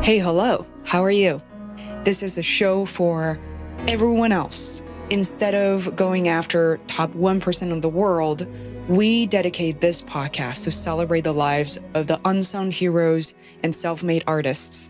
Hey, hello, how are you? This is a show for everyone else. Instead of going after top 1% of the world, we dedicate this podcast to celebrate the lives of the unsung heroes and self-made artists.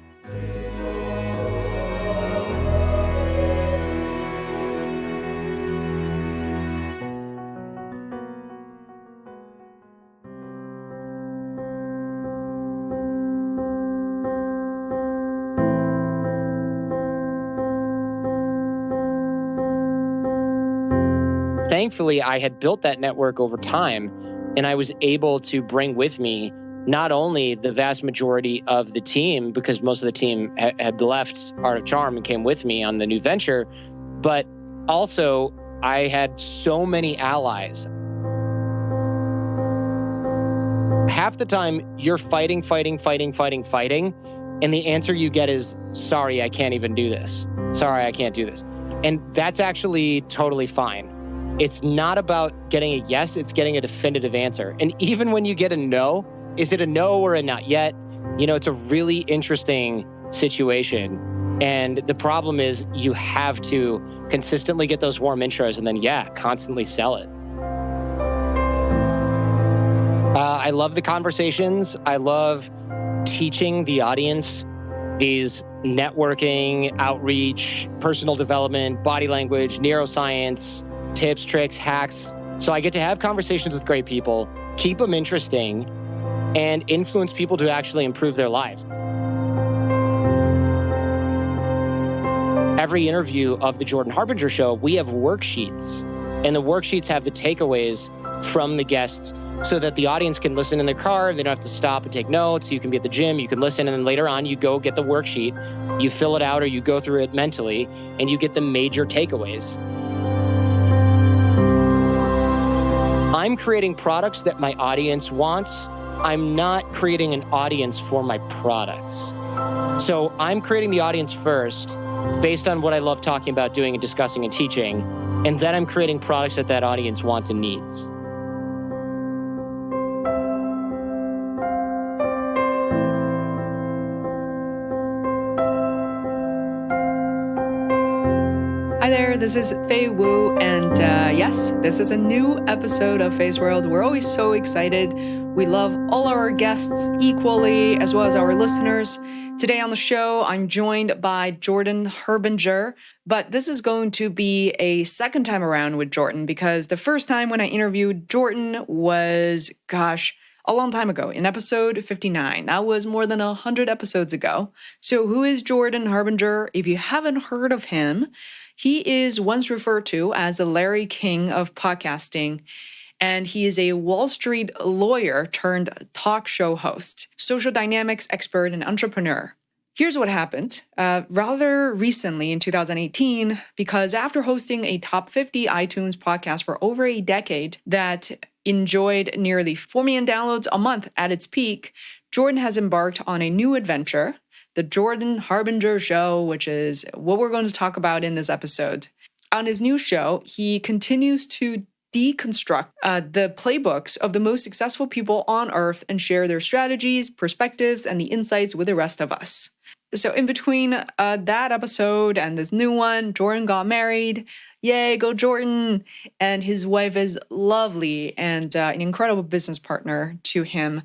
Thankfully, I had built that network over time, and I was able to bring with me not only the vast majority of the team, because most of the team had left Art of Charm and came with me on the new venture, but also I had so many allies. Half the time, you're fighting, and the answer you get is, sorry, I can't even do this. Sorry, I can't do this. And that's actually totally fine. It's not about getting a yes, it's getting a definitive answer. And even when you get a no, is it a no or a not yet? You know, it's a really interesting situation. And the problem is you have to consistently get those warm intros and then, constantly sell it. I love the conversations. I love teaching the audience these networking, outreach, personal development, body language, neuroscience, tips, tricks, hacks. So I get to have conversations with great people, keep them interesting, and influence people to actually improve their lives. Every interview of the Jordan Harbinger Show, we have worksheets, and the worksheets have the takeaways from the guests so that the audience can listen in their car. They don't have to stop and take notes. You can be at the gym, you can listen, and then later on you go get the worksheet, you fill it out or you go through it mentally, and you get the major takeaways. I'm creating products that my audience wants. I'm not creating an audience for my products. So I'm creating the audience first based on what I love talking about, doing and discussing and teaching. And then I'm creating products that that audience wants and needs. Hi there, this is Fei Wu, and yes, this is a new episode of Feisworld. We're always so excited. We love all our guests equally, as well as our listeners. Today on the show, I'm joined by Jordan Harbinger, but this is going to be a second time around with Jordan because the first time when I interviewed Jordan was, a long time ago, in episode 59. That was more than 100 episodes ago. So who is Jordan Harbinger? If you haven't heard of him, he is once referred to as the Larry King of podcasting, and he is a Wall Street lawyer turned talk show host, social dynamics expert, and entrepreneur. Here's what happened. Rather recently in 2018, because after hosting a top 50 iTunes podcast for over a decade that enjoyed nearly 4 million downloads a month at its peak, Jordan has embarked on a new adventure, the Jordan Harbinger Show, which is what we're going to talk about in this episode. On his new show, he continues to deconstruct the playbooks of the most successful people on Earth and share their strategies, perspectives, and the insights with the rest of us. So in between that episode and this new one, Jordan got married. Yay, go Jordan! And his wife is lovely and an incredible business partner to him.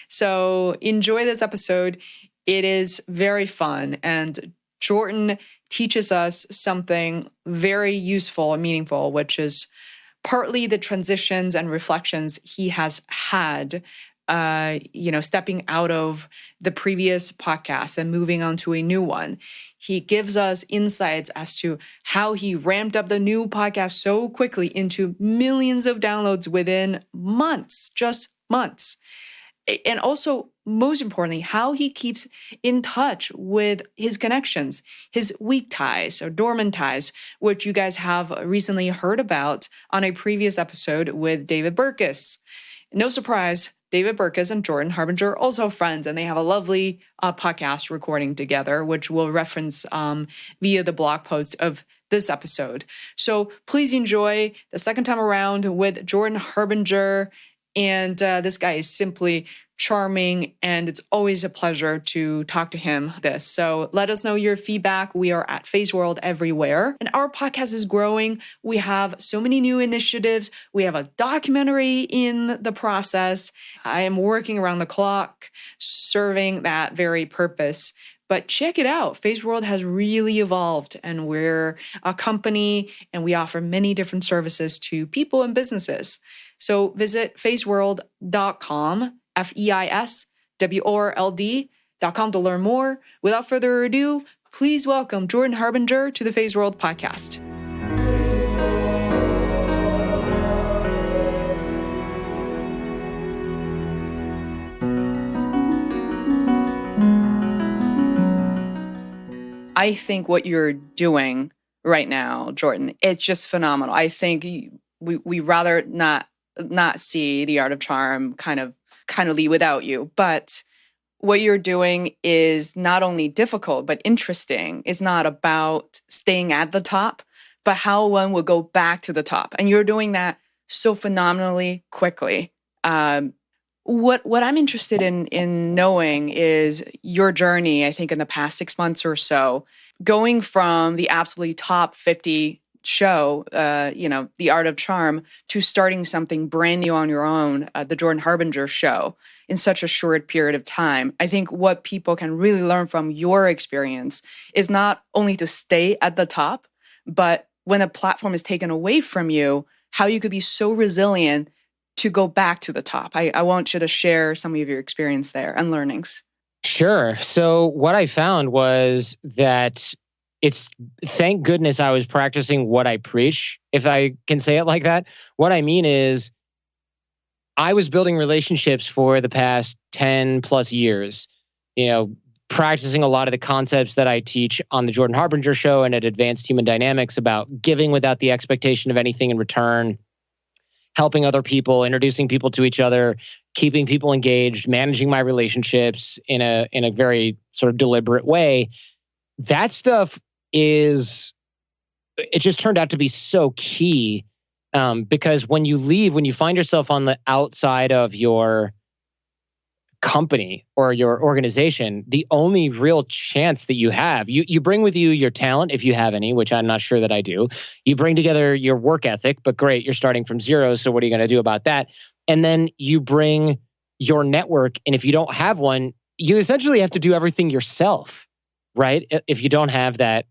So enjoy this episode. It is very fun, and Jordan teaches us something very useful and meaningful, which is partly the transitions and reflections he has had, stepping out of the previous podcast and moving on to a new one. He gives us insights as to how he ramped up the new podcast so quickly into millions of downloads within months, just months. And also, most importantly, how he keeps in touch with his connections, his weak ties or dormant ties, which you guys have recently heard about on a previous episode with David Burkus. No surprise, David Burkus and Jordan Harbinger are also friends, and they have a lovely podcast recording together, which we'll reference via the blog post of this episode. So please enjoy the second time around with Jordan Harbinger. And this guy is simply charming, and it's always a pleasure to talk to him this. So let us know your feedback. We are at Feisworld everywhere, and our podcast is growing. We have so many new initiatives. We have a documentary in the process. I am working around the clock, serving that very purpose. But check it out. Feisworld has really evolved, and we're a company and we offer many different services to people and businesses. So visit feisworld.com, feisworld.com to learn more. Without further ado, please welcome Jordan Harbinger to the Feisworld podcast. I think what you're doing right now, Jordan, it's just phenomenal. I think we rather not see the art of charm kind of lead without you. But what you're doing is not only difficult, but interesting. It's not about staying at the top, but how one will go back to the top. And you're doing that so phenomenally quickly. What I'm interested in knowing is your journey, I think, in the past 6 months or so, going from the absolutely top 50 show, The Art of Charm, to starting something brand new on your own, the Jordan Harbinger show, in such a short period of time. I think what people can really learn from your experience is not only to stay at the top, but when a platform is taken away from you, how you could be so resilient to go back to the top. I want you to share some of your experience there and learnings. Sure. So what I found was that thank goodness I was practicing what I preach, if I can say it like that. What I mean is I was building relationships for the past 10 plus years, practicing a lot of the concepts that I teach on the Jordan Harbinger show and at Advanced Human Dynamics about giving without the expectation of anything in return, helping other people, introducing people to each other, keeping people engaged, managing my relationships in a very sort of deliberate way. That stuff it just turned out to be so key because when you find yourself on the outside of your company or your organization, the only real chance that you have, you bring with you your talent, if you have any, which I'm not sure that I do. You bring together your work ethic, but great, you're starting from zero. So what are you going to do about that? And then you bring your network. And if you don't have one, you essentially have to do everything yourself, right? If you don't have that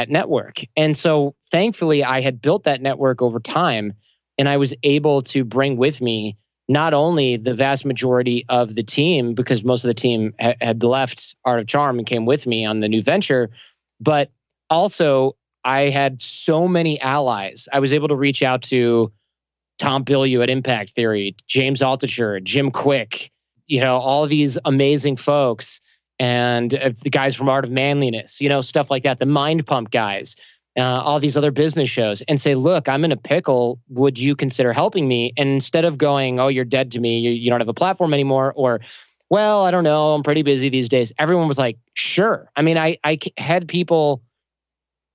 network. And so thankfully I had built that network over time, and I was able to bring with me not only the vast majority of the team, because most of the team had left Art of Charm and came with me on the new venture, but also I had so many allies. I was able to reach out to Tom Bilyeu at Impact Theory, James Altucher, Jim Quick, all of these amazing folks, and the guys from Art of Manliness, stuff like that, the Mind Pump guys, all these other business shows, and say, look, I'm in a pickle. Would you consider helping me? And instead of going, oh, you're dead to me, you don't have a platform anymore, or, well, I don't know, I'm pretty busy these days. Everyone was like, sure. I mean, I had people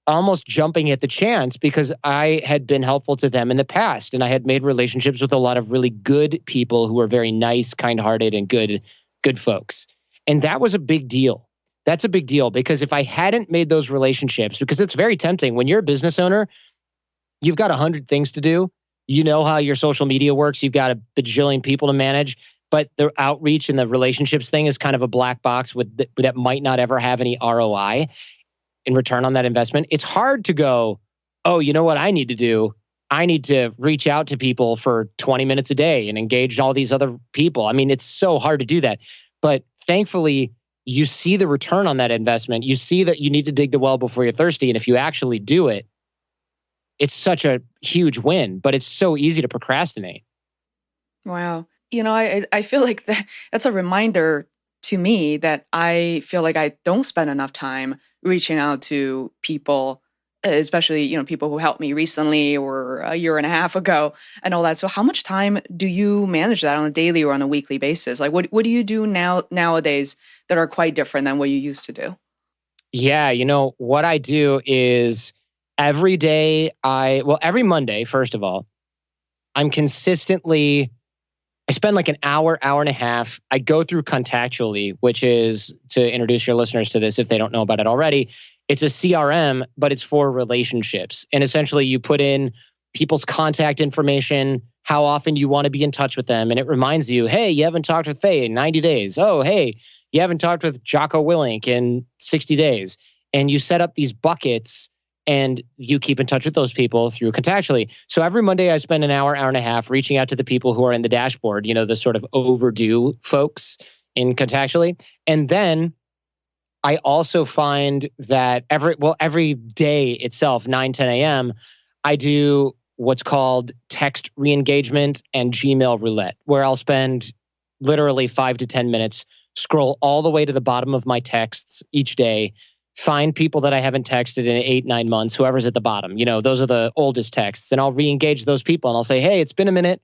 almost jumping at the chance because I had been helpful to them in the past, and I had made relationships with a lot of really good people who were very nice, kind-hearted, and good folks. And that was a big deal. That's a big deal because if I hadn't made those relationships, because it's very tempting when you're a business owner, you've got 100 things to do. You know how your social media works. You've got a bajillion people to manage, but the outreach and the relationships thing is kind of a black box that might not ever have any ROI in return on that investment. It's hard to go, oh, you know what I need to do? I need to reach out to people for 20 minutes a day and engage all these other people. I mean, it's so hard to do that. But thankfully, you see the return on that investment. You see that you need to dig the well before you're thirsty. And if you actually do it, it's such a huge win, but it's so easy to procrastinate. Wow. I feel like that's a reminder to me that I feel like I don't spend enough time reaching out to people, especially, people who helped me recently or a year and a half ago and all that. So how much time do you manage that on a daily or on a weekly basis? Like what do you do nowadays that are quite different than what you used to do? Yeah, what I do is every day every Monday, first of all, I'm consistently I spend like an hour, hour and a half. I go through Contactually, which is, to introduce your listeners to this if they don't know about it already, it's a CRM, but it's for relationships. And essentially you put in people's contact information, how often you want to be in touch with them. And it reminds you, hey, you haven't talked with Faye in 90 days. Oh, hey, you haven't talked with Jocko Willink in 60 days. And you set up these buckets and you keep in touch with those people through Contactually. So every Monday I spend an hour, hour and a half reaching out to the people who are in the dashboard, the sort of overdue folks in Contactually. And then I also find that every day itself, 9, 10 a.m., I do what's called text re-engagement and Gmail roulette, where I'll spend literally 5 to 10 minutes, scroll all the way to the bottom of my texts each day, find people that I haven't texted in 8, 9 months, whoever's at the bottom. Those are the oldest texts. And I'll re-engage those people and I'll say, hey, it's been a minute.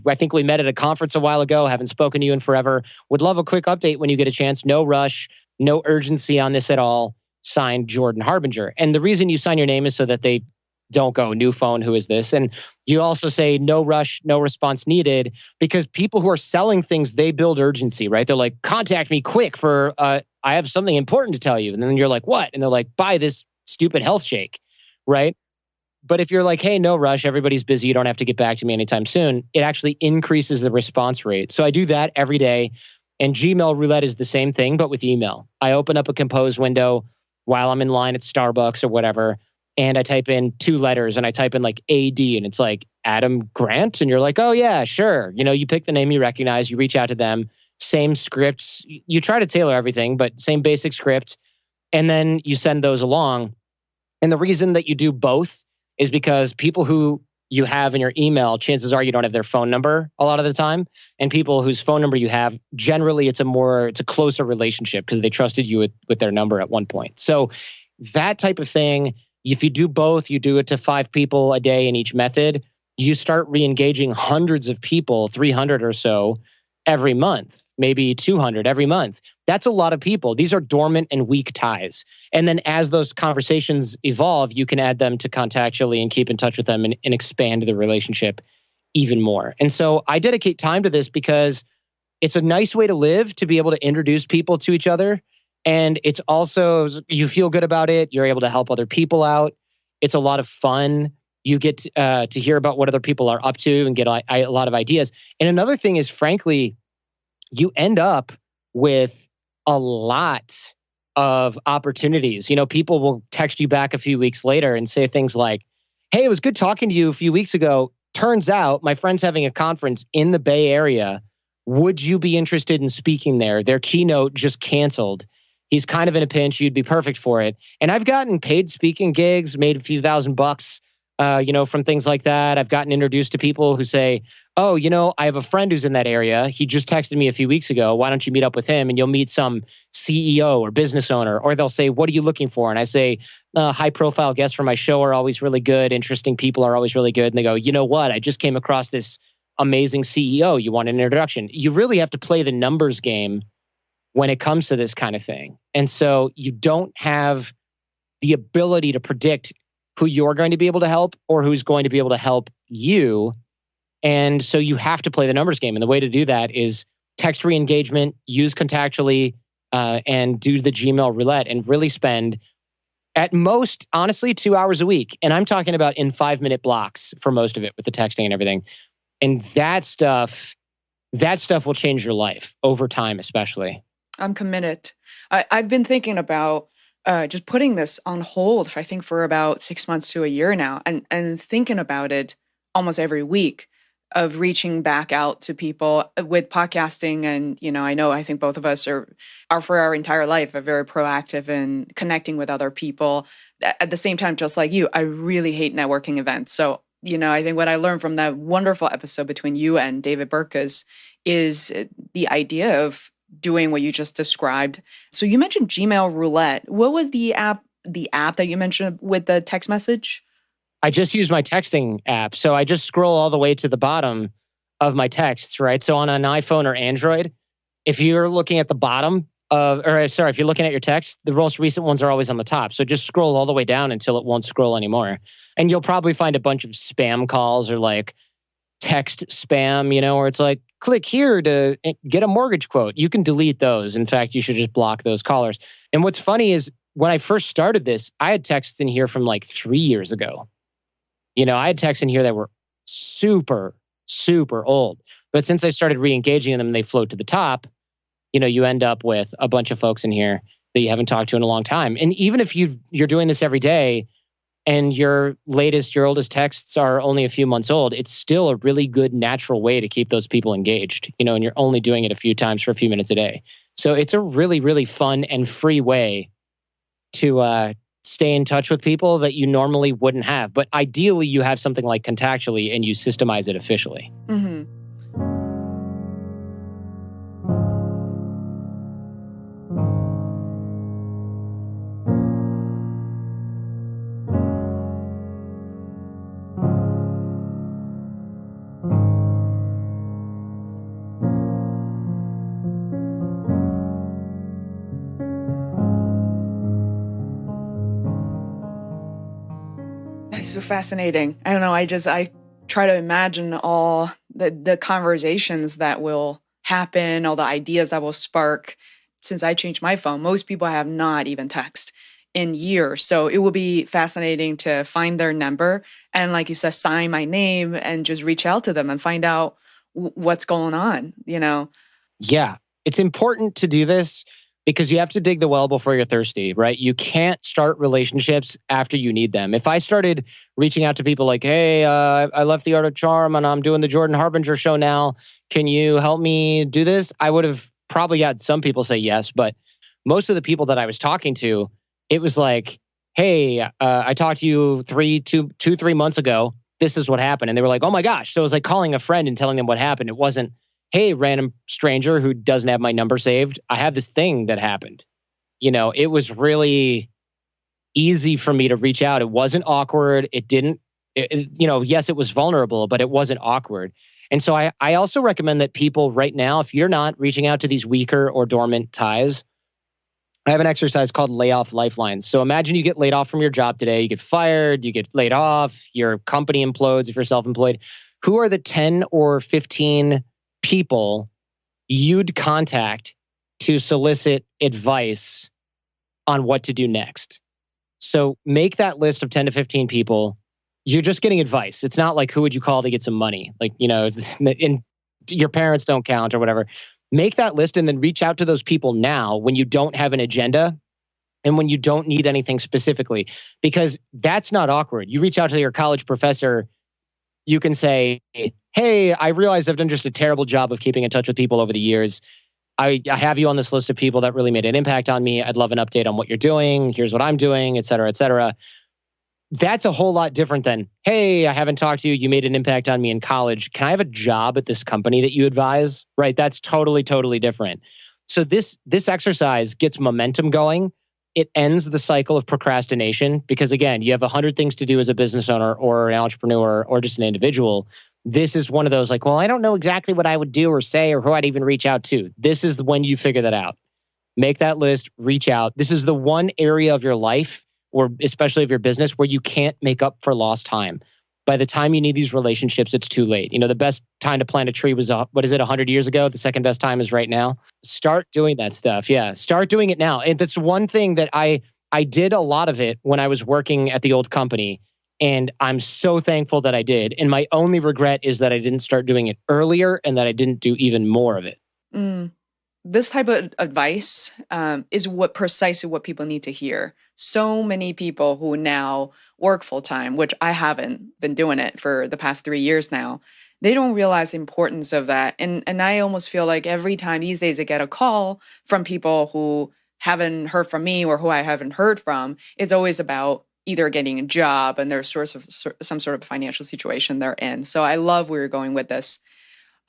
I think we met at a conference a while ago. Haven't spoken to you in forever. Would love a quick update when you get a chance. No rush, no urgency on this at all. Signed, Jordan Harbinger. And the reason you sign your name is so that they don't go, new phone, who is this? And you also say no rush, no response needed, because people who are selling things, they build urgency, right? They're like, contact me quick for, I have something important to tell you. And then you're like, what? And they're like, buy this stupid health shake, right? But if you're like, hey, no rush, everybody's busy, you don't have to get back to me anytime soon, it actually increases the response rate. So I do that every day. And Gmail roulette is the same thing, but with email. I open up a compose window while I'm in line at Starbucks or whatever, and I type in 2 letters and I type in like AD and it's like Adam Grant. And you're like, oh yeah, sure. You pick the name you recognize, you reach out to them, same scripts. You try to tailor everything, but same basic script. And then you send those along. And the reason that you do both is because people who you have in your email, chances are you don't have their phone number a lot of the time. And people whose phone number you have, generally it's a closer relationship because they trusted you with their number at one point. So that type of thing, if you do both, you do it to 5 people a day in each method, you start re-engaging hundreds of people, 300 or so every month, maybe 200 every month. That's a lot of people. These are dormant and weak ties. And then as those conversations evolve, you can add them to Contactually and keep in touch with them and expand the relationship even more. And so I dedicate time to this because it's a nice way to live, to be able to introduce people to each other. And it's also, you feel good about it. You're able to help other people out. It's a lot of fun. You get to hear about what other people are up to and get a lot of ideas. And another thing is, frankly, you end up with a lot of opportunities. People will text you back a few weeks later and say things like, hey, it was good talking to you a few weeks ago. Turns out my friend's having a conference in the Bay Area. Would you be interested in speaking there? Their keynote just canceled. He's kind of in a pinch. You'd be perfect for it. And I've gotten paid speaking gigs, made a few $1,000, from things like that. I've gotten introduced to people who say, oh, I have a friend who's in that area. He just texted me a few weeks ago. Why don't you meet up with him? And you'll meet some CEO or business owner. Or they'll say, what are you looking for? And I say, high profile guests for my show are always really good. Interesting people are always really good. And they go, you know what? I just came across this amazing CEO. You want an introduction? You really have to play the numbers game when it comes to this kind of thing. And so you don't have the ability to predict who you're going to be able to help or who's going to be able to help you. And so you have to play the numbers game. And the way to do that is text re-engagement, use Contactually, and do the Gmail roulette and really spend at most, honestly, 2 hours a week. And I'm talking about in 5-minute blocks for most of it with the texting and everything. And that stuff will change your life over time, especially. I'm committed. I've been thinking about just putting this on hold, I think, for about 6 months to a year now, and thinking about it almost every week, of reaching back out to people with podcasting. And, I think both of us are for our entire life, are very proactive in connecting with other people. At the same time, just like you, I really hate networking events. So, I think what I learned from that wonderful episode between you and David Burkus is the idea of doing what you just described. So you mentioned Gmail roulette. What was the app that you mentioned with the text message? I just use my texting app. So I just scroll all the way to the bottom of my texts, right? So on an iPhone or Android, if you're looking at the bottom if you're looking at your text, the most recent ones are always on the top. So just scroll all the way down until it won't scroll anymore. And you'll probably find a bunch of spam calls or like text spam, where it's like, click here to get a mortgage quote. You can delete those. In fact, you should just block those callers. And what's funny is when I first started this, I had texts in here from like 3 years ago. I had texts in here that were super, super old. But since I started re-engaging them, they float to the top. You end up with a bunch of folks in here that you haven't talked to in a long time. And even if you're doing this every day and your oldest texts are only a few months old, it's still a really good natural way to keep those people engaged, and you're only doing it a few times for a few minutes a day. So it's a really, really fun and free way to stay in touch with people that you normally wouldn't have. But ideally, you have something like Contactually and you systemize it officially. Mm-hmm. That's so fascinating. I don't know. I try to imagine all the conversations that will happen, all the ideas that will spark. Since I changed my phone, most people have not even text in years. So it will be fascinating to find their number and, like you said, sign my name and just reach out to them and find out what's going on, Yeah, it's important to do this because you have to dig the well before you're thirsty, right? You can't start relationships after you need them. If I started reaching out to people like, hey, I left the Art of Charm and I'm doing the Jordan Harbinger show now. Can you help me do this? I would have probably had some people say yes, but most of the people that I was talking to, it was like, hey, I talked to you 3 months ago. This is what happened. And they were like, oh my gosh. So it was like calling a friend and telling them what happened. It wasn't, hey, random stranger who doesn't have my number saved, I have this thing that happened. It was really easy for me to reach out. It wasn't awkward. Yes, it was vulnerable, but it wasn't awkward. And so I also recommend that people right now, if you're not reaching out to these weaker or dormant ties, I have an exercise called layoff lifelines. So imagine you get laid off from your job today, you get fired, you get laid off, your company implodes if you're self-employed. Who are the 10 or 15 people you'd contact to solicit advice on what to do next? So make that list of 10 to 15 people. You're just getting advice. It's not like who would you call to get some money? Like, and your parents don't count or whatever. Make that list and then reach out to those people now when you don't have an agenda and when you don't need anything specifically, because that's not awkward. You reach out to your college professor, you can say, hey, I realize I've done just a terrible job of keeping in touch with people over the years. I have you on this list of people that really made an impact on me. I'd love an update on what you're doing. Here's what I'm doing, et cetera, et cetera. That's a whole lot different than, hey, I haven't talked to you. You made an impact on me in college. Can I have a job at this company that you advise? Right? That's totally, totally different. So this exercise gets momentum going. It ends the cycle of procrastination because, again, you have 100 things to do as a business owner or an entrepreneur or just an individual. This is one of those like, well, I don't know exactly what I would do or say or who I'd even reach out to. This is when you figure that out. Make that list, reach out. This is the one area of your life, or especially of your business, where you can't make up for lost time. By the time you need these relationships, it's too late. The best time to plant a tree was, 100 years ago? The second best time is right now. Start doing that stuff. Yeah, start doing it now. And that's one thing that I did a lot of it when I was working at the old company. And I'm so thankful that I did. And my only regret is that I didn't start doing it earlier and that I didn't do even more of it. This type of advice is precisely what people need to hear. So many people who now work full time, which I haven't been doing it for the past 3 years now, they don't realize the importance of that. And I almost feel like every time these days I get a call from people who haven't heard from me or who I haven't heard from, it's always about either getting a job and their source of some sort of financial situation they're in. So I love where you're going with this.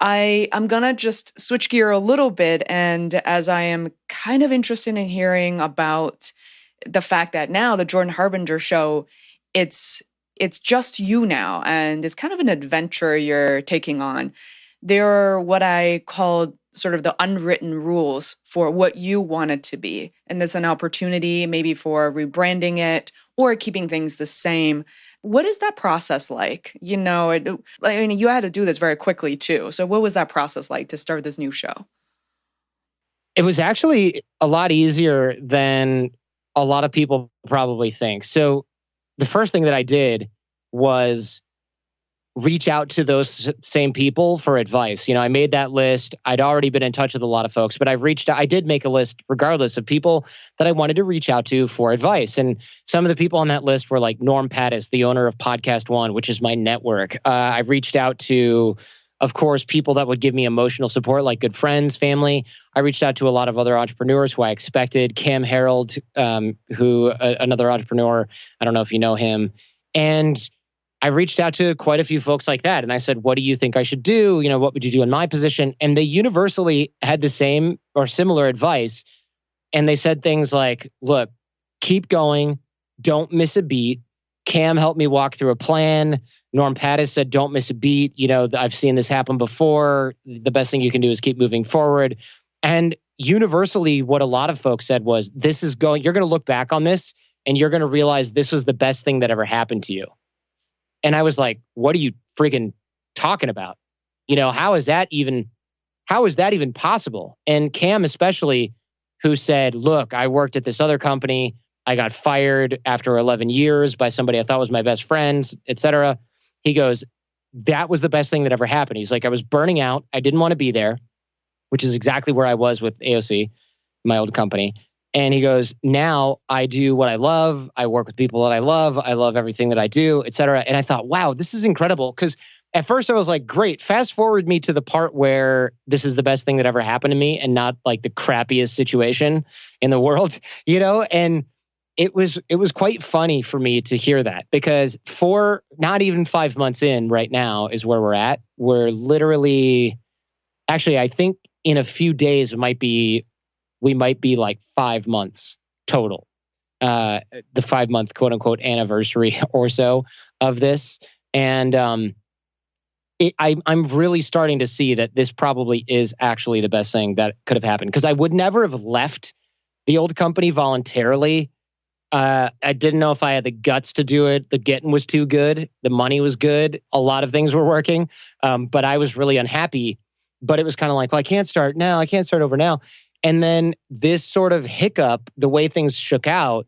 I'm going to just switch gear a little bit. And as I am kind of interested in hearing about the fact that now the Jordan Harbinger show, it's just you now. And it's kind of an adventure you're taking on. There are what I call sort of the unwritten rules for what you want it to be. And there's an opportunity maybe for rebranding it or keeping things the same. What is that process like? I mean, you had to do this very quickly too. So what was that process like to start this new show? It was actually a lot easier than a lot of people probably think. So the first thing that I did was reach out to those same people for advice. I made that list. I'd already been in touch with a lot of folks, but I did make a list regardless of people that I wanted to reach out to for advice. And some of the people on that list were like Norm Pattis, the owner of Podcast One, which is my network. I reached out to, of course, people that would give me emotional support, like good friends, family. I reached out to a lot of other entrepreneurs who I expected. Cam Harold, another entrepreneur. I don't know if you know him. And I reached out to quite a few folks like that. And I said, what do you think I should do? What would you do in my position? And they universally had the same or similar advice. And they said things like, look, keep going. Don't miss a beat. Cam helped me walk through a plan. Norm Pattis said, don't miss a beat. I've seen this happen before. The best thing you can do is keep moving forward. And universally, what a lot of folks said was, you're going to look back on this and you're going to realize this was the best thing that ever happened to you. And I was like, what are you freaking talking about? How is that even possible? And Cam especially, who said, look, I worked at this other company. I got fired after 11 years by somebody I thought was my best friend, et cetera. He goes, that was the best thing that ever happened. He's like, I was burning out. I didn't want to be there, which is exactly where I was with AOC, my old company. And he goes, now I do what I love. I work with people that I love. I love everything that I do, et cetera. And I thought, wow, this is incredible. Because at first I was like, great, fast forward me to the part where this is the best thing that ever happened to me and not like the crappiest situation in the world, And it was quite funny for me to hear that, because for not even 5 months in right now is where we're at. We're literally, actually, I think in a few days we might be like 5 months total. The 5-month quote unquote anniversary or so of this. And I'm really starting to see that this probably is actually the best thing that could have happened, because I would never have left the old company voluntarily. I didn't know if I had the guts to do it. The getting was too good. The money was good. A lot of things were working. But I was really unhappy. But it was kind of like, well, I can't start now. I can't start over now. And then this sort of hiccup, the way things shook out,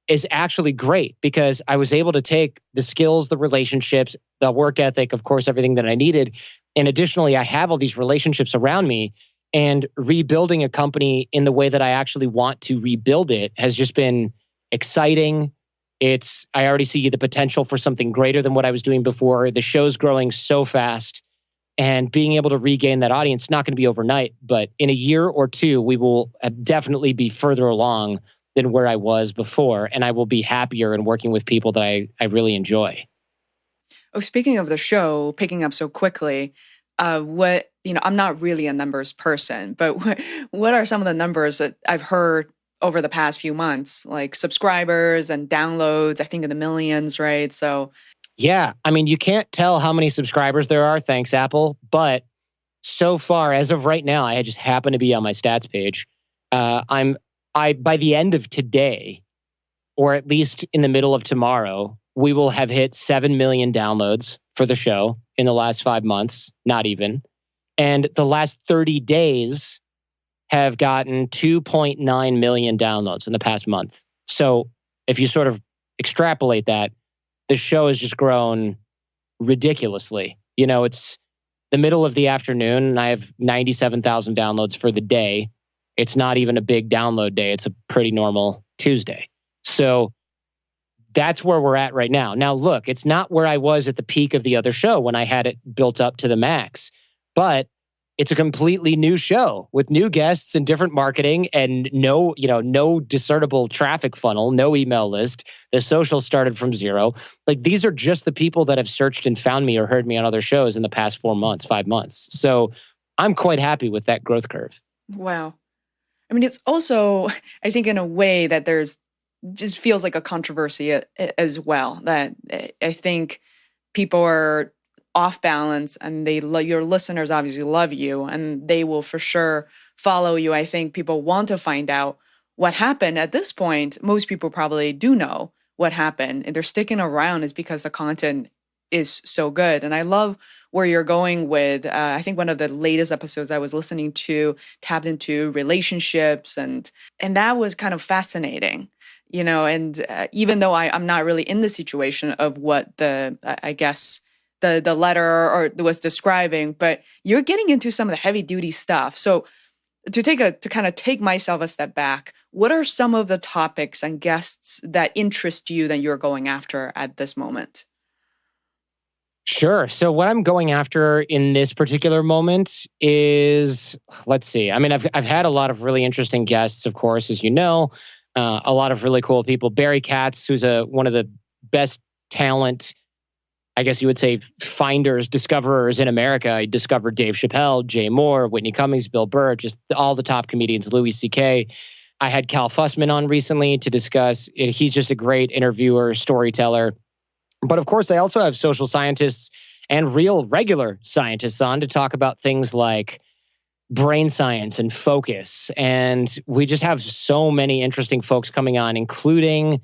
is actually great, because I was able to take the skills, the relationships, the work ethic, of course, everything that I needed. And additionally, I have all these relationships around me, and rebuilding a company in the way that I actually want to rebuild it has just been exciting. I already see the potential for something greater than what I was doing before. The show's growing so fast. And being able to regain that audience, not going to be overnight, but in a year or two, we will definitely be further along than where I was before. And I will be happier and working with people that I really enjoy. Oh, speaking of the show picking up so quickly, I'm not really a numbers person, but what are some of the numbers that I've heard over the past few months, like subscribers and downloads, I think in the millions, right? So yeah, I mean, you can't tell how many subscribers there are, thanks Apple, but so far, as of right now, I just happen to be on my stats page. By the end of today, or at least in the middle of tomorrow, we will have hit 7 million downloads for the show in the last 5 months, not even. And the last 30 days have gotten 2.9 million downloads in the past month. So if you sort of extrapolate that, the show has just grown ridiculously. It's the middle of the afternoon and I have 97,000 downloads for the day. It's not even a big download day. It's a pretty normal Tuesday. So that's where we're at right now. Now, look, it's not where I was at the peak of the other show when I had it built up to the max, but it's a completely new show with new guests and different marketing and no discernible traffic funnel, no email list. The social started from zero. Like, these are just the people that have searched and found me or heard me on other shows in the past 4 months, 5 months. So I'm quite happy with that growth curve. Wow. I mean, it's also, I think in a way that there's just feels like a controversy as well, that I think people are off balance and your listeners obviously love you and they will for sure follow you. I think people want to find out what happened. At this point, most people probably do know what happened. And they're sticking around is because the content is so good. And I love where you're going with, I think one of the latest episodes I was listening to tapped into relationships, and that was kind of fascinating, and even though I'm not really in the situation of what I guess the letter or was describing, but you're getting into some of the heavy duty stuff. So to kind of take myself a step back, what are some of the topics and guests that interest you that you're going after at this moment? Sure. So what I'm going after in this particular moment is, let's see. I mean, I've had a lot of really interesting guests, of course, as you know, a lot of really cool people. Barry Katz, who's one of the best talent, I guess you would say, finders, discoverers in America. He discovered Dave Chappelle, Jay Moore, Whitney Cummings, Bill Burr, just all the top comedians, Louis C.K. I had Cal Fussman on recently to discuss. He's just a great interviewer, storyteller. But of course, I also have social scientists and real regular scientists on to talk about things like brain science and focus. And we just have so many interesting folks coming on, including,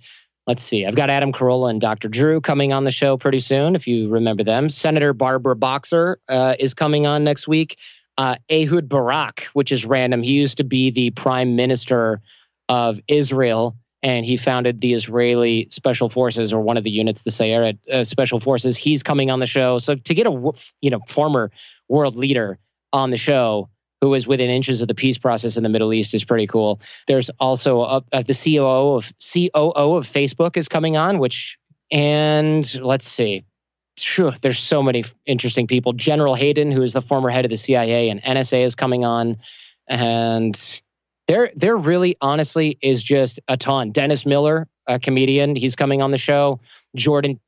let's see, I've got Adam Carolla and Dr. Drew coming on the show pretty soon, if you remember them. Senator Barbara Boxer is coming on next week. Ehud Barak, which is random. He used to be the prime minister of Israel, and he founded the Israeli Special Forces, or one of the units, the Sayeret Special Forces. He's coming on the show. So to get a former world leader on the show who is within inches of the peace process in the Middle East is pretty cool. There's also the COO of Facebook is coming on, and let's see. There's so many interesting people. General Hayden, who is the former head of the CIA and NSA, is coming on, and there really, honestly, is just a ton. Dennis Miller, a comedian, he's coming on the show. Jordan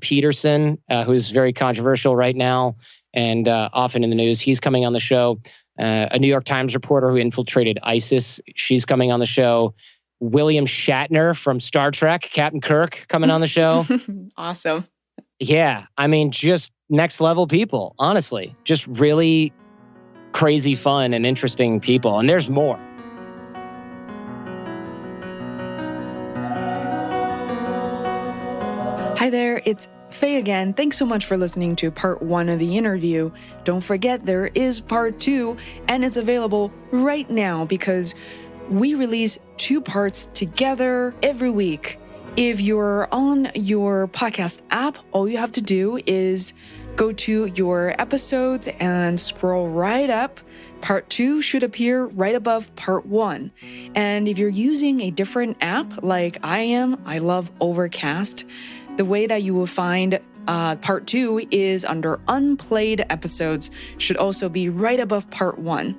Peterson, who's very controversial right now and often in the news, he's coming on the show. A New York Times reporter who infiltrated ISIS, she's coming on the show. William Shatner from Star Trek, Captain Kirk, coming on the show. Awesome. Yeah, I mean, just next level people, honestly. Just really crazy, fun, and interesting people. And there's more. Hi there, it's Faye again. Thanks so much for listening to part 1 of the interview. Don't forget there is part 2, and it's available right now because we release 2 parts together every week. If you're on your podcast app, all you have to do is go to your episodes and scroll right up. Part 2 should appear right above part 1. And if you're using a different app like I am, I love Overcast. The way that you will find part 2 is under unplayed episodes, should also be right above part 1.